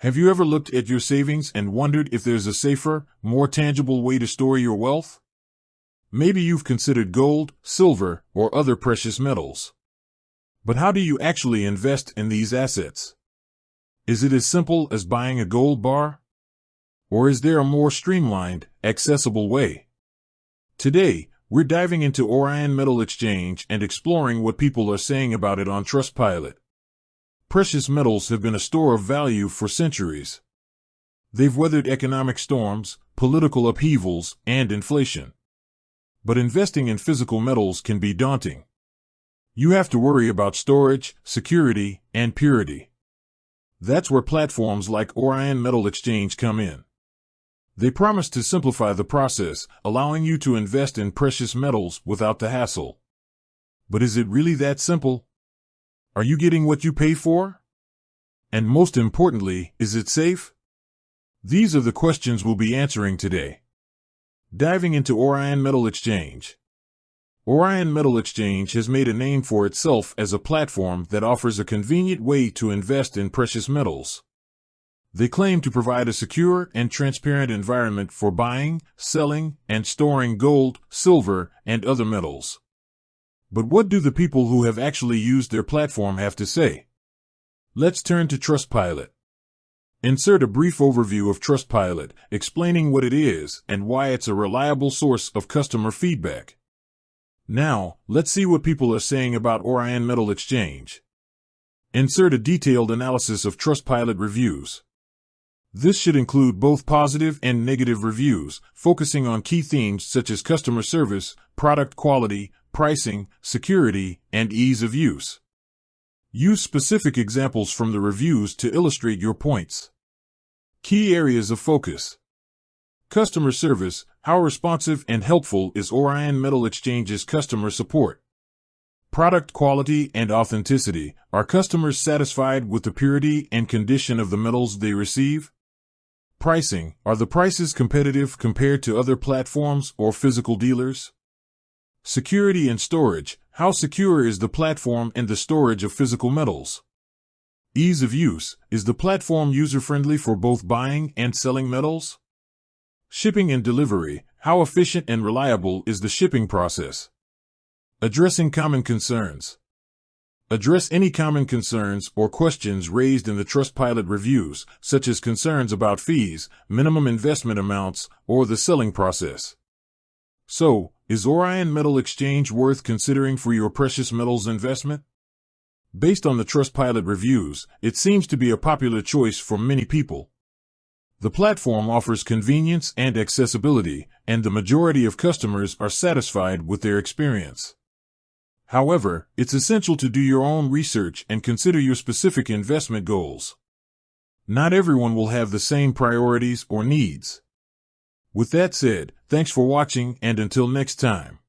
Have you ever looked at your savings and wondered if there's a safer, more tangible way to store your wealth? Maybe you've considered gold, silver, or other precious metals. But how do you actually invest in these assets? Is it as simple as buying a gold bar? Or is there a more streamlined, accessible way? Today, we're diving into Orion Metal Exchange and exploring what people are saying about it on Trustpilot. Precious metals have been a store of value for centuries. They've weathered economic storms, political upheavals, and inflation. But investing in physical metals can be daunting. You have to worry about storage, security, and purity. That's where platforms like Orion Metal Exchange come in. They promise to simplify the process, allowing you to invest in precious metals without the hassle. But is it really that simple? Are you getting what you pay for? And most importantly, is it safe? These are the questions we'll be answering today. Diving into Orion Metal Exchange. Orion Metal Exchange has made a name for itself as a platform that offers a convenient way to invest in precious metals. They claim to provide a secure and transparent environment for buying, selling, and storing gold, silver, and other metals. But what do the people who have actually used their platform have to say? Let's turn to Trustpilot. Insert a brief overview of Trustpilot, explaining what it is and why it's a reliable source of customer feedback. Now, let's see what people are saying about Orion Metal Exchange. Insert a detailed analysis of Trustpilot reviews. This should include both positive and negative reviews, focusing on key themes such as customer service, product quality, pricing, security, and ease of use. Use specific examples from the reviews to illustrate your points. Key areas of focus. Customer service. How responsive and helpful is Orion Metal Exchange's customer support? Product quality and authenticity. Are customers satisfied with the purity and condition of the metals they receive? Pricing. Are the prices competitive compared to other platforms or physical dealers? Security and storage. How secure is the platform and the storage of physical metals? Ease of use. Is the platform user-friendly for both buying and selling metals? Shipping and delivery. How efficient and reliable is the shipping process? Addressing common concerns. Address any common concerns or questions raised in the Trustpilot reviews, such as concerns about fees, minimum investment amounts, or the selling process. So, is Orion Metal Exchange worth considering for your precious metals investment? Based on the Trustpilot reviews, it seems to be a popular choice for many people. The platform offers convenience and accessibility, and the majority of customers are satisfied with their experience. However, it's essential to do your own research and consider your specific investment goals. Not everyone will have the same priorities or needs. With that said, thanks for watching, and until next time.